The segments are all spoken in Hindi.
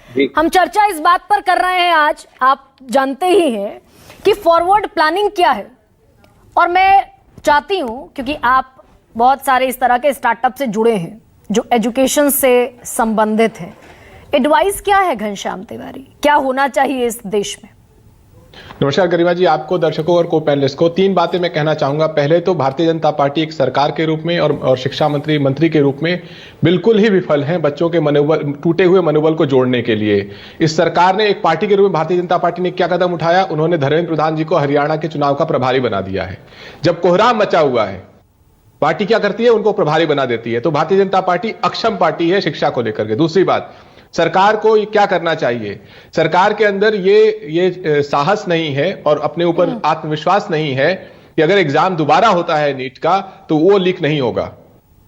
हम चर्चा इस बात पर कर रहे हैं आज, आप जानते ही हैं कि फॉरवर्ड प्लानिंग क्या है। और मैं चाहती हूं, क्योंकि आप बहुत सारे इस तरह के स्टार्टअप से जुड़े हैं जो एजुकेशन से संबंधित हैं, एडवाइस क्या है घनश्याम तिवारी, क्या होना चाहिए इस देश में? नमस्कार गरिमा जी, आपको, दर्शकों और को पैनलिस्ट को 3 बातें मैं कहना चाहूंगा। पहले तो भारतीय जनता पार्टी एक सरकार के रूप में और शिक्षा मंत्री के रूप में बिल्कुल ही विफल है बच्चों के मनोबल, टूटे हुए मनोबल को जोड़ने के लिए। इस सरकार ने एक पार्टी के रूप में भारतीय जनता पार्टी ने क्या कदम उठाया, उन्होंने धर्मेंद्र प्रधान जी को हरियाणा के चुनाव का प्रभारी बना दिया है। जब कोहराम मचा हुआ है, पार्टी क्या करती है, उनको प्रभारी बना देती है। तो भारतीय जनता पार्टी अक्षम पार्टी है शिक्षा को लेकर के। दूसरी बात, सरकार को क्या करना चाहिए, सरकार के अंदर ये साहस नहीं है और अपने ऊपर आत्मविश्वास नहीं है कि अगर एग्जाम दोबारा होता है नीट का तो वो लीक नहीं होगा,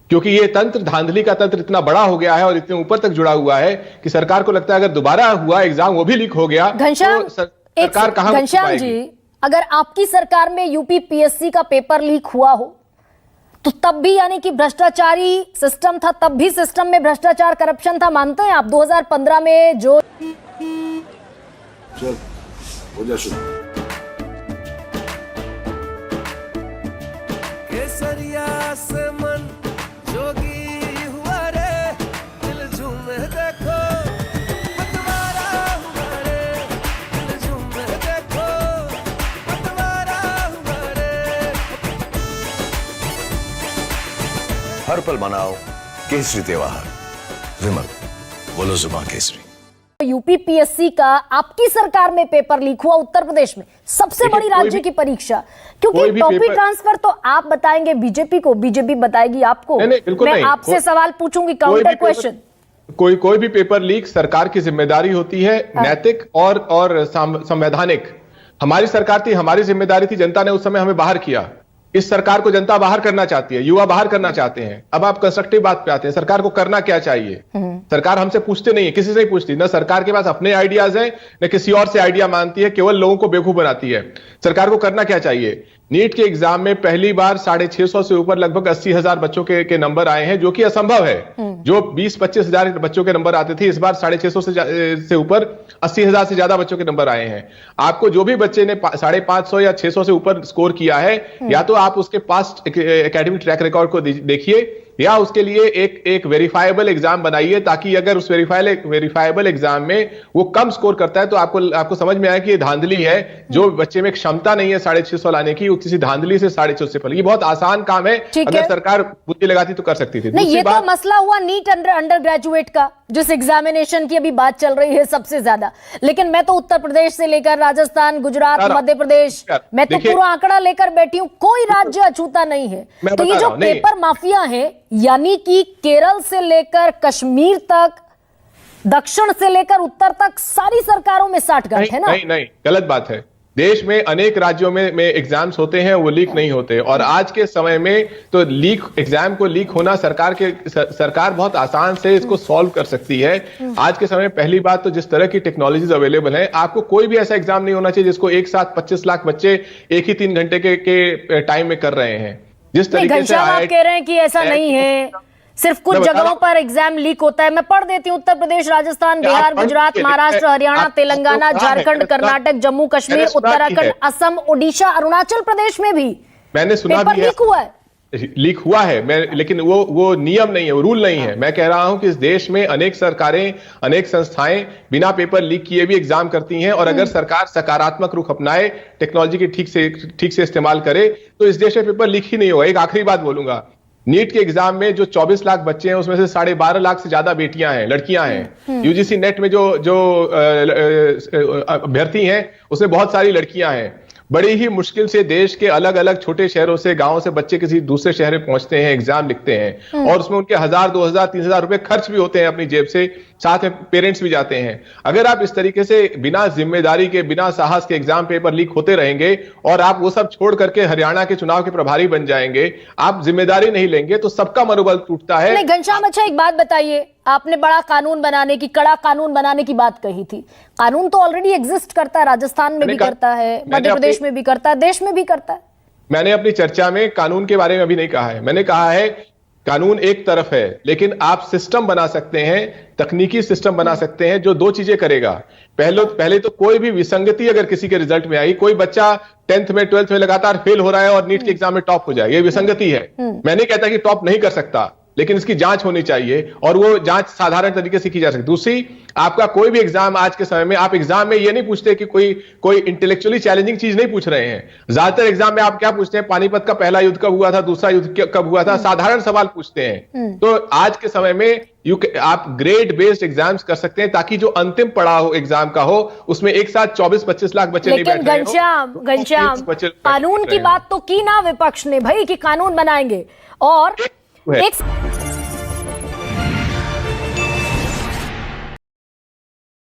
क्योंकि ये तंत्र, धांधली का तंत्र इतना बड़ा हो गया है और इतने ऊपर तक जुड़ा हुआ है कि सरकार को लगता है अगर दोबारा हुआ एग्जाम वो भी लीक हो गया घनश्याम, तो सरकार कहां घनश्याम जी, अगर आपकी सरकार में यूपीपीएससी का पेपर लीक हुआ हो तो तब भी यानी कि भ्रष्टाचारी सिस्टम था, तब भी सिस्टम में भ्रष्टाचार, करप्शन था, मानते हैं आप? 2015 में जो चल हो जा शुरू। केसरिया से मन जोगी हुआ रे, दिल झूमे देखो पतवारा हुआ रे, दिल झूमे देखो पतवारा हुआ रे। हर पल मनाओ केसरी त्योहार। विमल, बोलो जुबान केसरी। यूपीपीएससी का आपकी सरकार में पेपर लीक हुआ, उत्तर प्रदेश में सबसे बड़ी राज्य की परीक्षा, क्योंकि टॉपिक ट्रांसफर तो आप बताएंगे बीजेपी को, बीजेपी बताएगी आपको। मैं आपसे सवाल पूछूंगी, काउंटर क्वेश्चन। कोई भी पेपर लीक सरकार की जिम्मेदारी होती है, नैतिक और संवैधानिक। हमारी सरकार थी, हमारी जिम्मेदारी थी, जनता ने उस समय हमें बाहर किया। इस सरकार को जनता बाहर करना चाहती है, युवा बाहर करना चाहते हैं। अब आप कंस्ट्रक्टिव बात पे आते हैं, सरकार को करना क्या चाहिए। सरकार हमसे पूछते नहीं है, किसी से नहीं पूछती, ना सरकार के पास अपने आइडियाज हैं, न किसी और से आइडिया मानती है, केवल लोगों को बेवकूफ बनाती है। सरकार को करना क्या चाहिए? नीट के एग्जाम में पहली बार 650 से ऊपर लगभग 80,000 बच्चों के नंबर आए हैं, जो कि असंभव है। जो 20-25 हजार बच्चों के नंबर आते थे, इस बार 650 से ऊपर 80,000 से ज्यादा बच्चों के नंबर आए हैं। आपको जो भी बच्चे ने 550 या 600 से ऊपर स्कोर किया है, या तो आप उसके पास्ट एकेडमिक ट्रैक रिकॉर्ड को देखिए, या उसके लिए एक वेरीफाइबल एग्जाम बनाइए, ताकि अगर उस वेरीफाइबल एग्जाम में वो कम स्कोर करता है तो आपको समझ में आए कि ये धांधली है। जो बच्चे में क्षमता नहीं है 650 लाने की, वो किसी धांधली से 650 पर। ये बहुत आसान काम है, अगर सरकार बुद्धि लगाती तो कर सकती थी। नहीं, ये तो मसला हुआ नीट अंडर ग्रेजुएट का, जिस एग्जामिनेशन की अभी बात चल रही है सबसे ज्यादा। लेकिन मैं तो उत्तर प्रदेश से लेकर राजस्थान, गुजरात, मध्य प्रदेश, मैं तो पूरा आंकड़ा लेकर बैठी हूं, कोई राज्य अछूता नहीं है। तो ये जो पेपर माफिया है, यानी कि केरल से लेकर कश्मीर तक, दक्षिण से लेकर उत्तर तक, सारी सरकारों में साठगांठ है ना? नहीं, गलत बात है। देश में अनेक राज्यों में एग्जाम्स होते हैं, वो लीक नहीं होते। और आज के समय में तो एग्जाम को लीक होना, सरकार बहुत आसान से इसको सॉल्व कर सकती है। आज के समय में पहली बात तो जिस तरह की टेक्नोलॉजीज अवेलेबल है, आपको कोई भी ऐसा एग्जाम नहीं होना चाहिए जिसको एक साथ 25 लाख बच्चे एक ही 3 घंटे के टाइम में कर रहे हैं। जिस तरीके से आप कह रहे हैं कि ऐसा नहीं है, सिर्फ कुछ जगहों पर एग्जाम लीक होता है। मैं पढ़ देती हूँ, उत्तर प्रदेश, राजस्थान, बिहार, गुजरात, महाराष्ट्र, हरियाणा, तेलंगाना, झारखंड, कर्नाटक, जम्मू कश्मीर, उत्तराखंड, असम, ओडिशा, अरुणाचल प्रदेश में भी मैंने सुना पेपर लीक हुआ है। लीक हुआ है, लेकिन वो नियम नहीं है, वो रूल नहीं है। मैं कह रहा हूं कि इस देश में अनेक सरकारें, अनेक संस्थाएं बिना पेपर लीक किए भी एग्जाम करती हैं। और अगर सरकार सकारात्मक रुख अपनाए, टेक्नोलॉजी की ठीक से इस्तेमाल करे, तो इस देश में पेपर लीक ही नहीं होगा। एक आखिरी बात बोलूंगा, नीट के एग्जाम में जो 24 लाख बच्चे हैं, उसमें से 12.5 लाख से ज्यादा बेटियां हैं, लड़कियां हैं। यूजीसी नेट में जो अभ्यर्थी हैं, उसमें बहुत सारी लड़कियां हैं। बड़ी ही मुश्किल से देश के अलग अलग छोटे शहरों से, गांवों से बच्चे किसी दूसरे शहर में पहुंचते हैं, एग्जाम लिखते हैं, और उसमें उनके 1000, 2000, 3000 रुपए खर्च भी होते हैं अपनी जेब से, साथ में पेरेंट्स भी जाते हैं। अगर आप इस तरीके से बिना जिम्मेदारी के, बिना साहस के एग्जाम पेपर लीक होते रहेंगे और आप वो सब छोड़ करके हरियाणा के चुनाव के प्रभारी बन जाएंगे, आप जिम्मेदारी नहीं लेंगे, तो सबका मनोबल टूटता है। नहीं घनश्याम, अच्छा एक बात बताइए, आपने बड़ा कानून बनाने की, कड़ा कानून बनाने की बात कही थी। कानून तो ऑलरेडी एग्जिस्ट करता है, राजस्थान में भी करता है, मध्य प्रदेश में भी करता है, देश में भी करता है। मैंने अपनी चर्चा में कानून के बारे में अभी नहीं कहा है। मैंने कहा है कानून एक तरफ है, लेकिन आप सिस्टम बना सकते हैं, तकनीकी सिस्टम बना सकते हैं जो 2 चीजें करेगा। पहले तो कोई भी विसंगति अगर किसी के रिजल्ट में आई, कोई बच्चा 10th में 12th में लगातार फेल हो रहा है और नीट के एग्जाम में टॉप हो जाए, ये विसंगति है। मैं नहीं कहता कि टॉप नहीं कर सकता, लेकिन इसकी जांच होनी चाहिए और वो जांच साधारण तरीके से की जा सकती। दूसरी, आपका कोई भी एग्जाम आज के समय में, आप एग्जाम में ये नहीं पूछते कि कोई इंटेलेक्चुअली चैलेंजिंग चीज नहीं पूछ रहे हैं। ज्यादातर एग्जाम में आप क्या पूछते हैं? पानीपत का पहला युद्ध कब हुआ था, दूसरा युद्ध कब हुआ था, साधारण सवाल पूछते हैं। तो आज के समय में आप ग्रेड बेस्ड एग्जाम्स कर सकते हैं, ताकि जो अंतिम पड़ाव एग्जाम का हो उसमें एक साथ 24-25 लाख बच्चे नहीं बैठ रहे लेकिन घनश्याम कानून की बात तो की ना विपक्ष ने भाई कि कानून बनाएंगे, और एक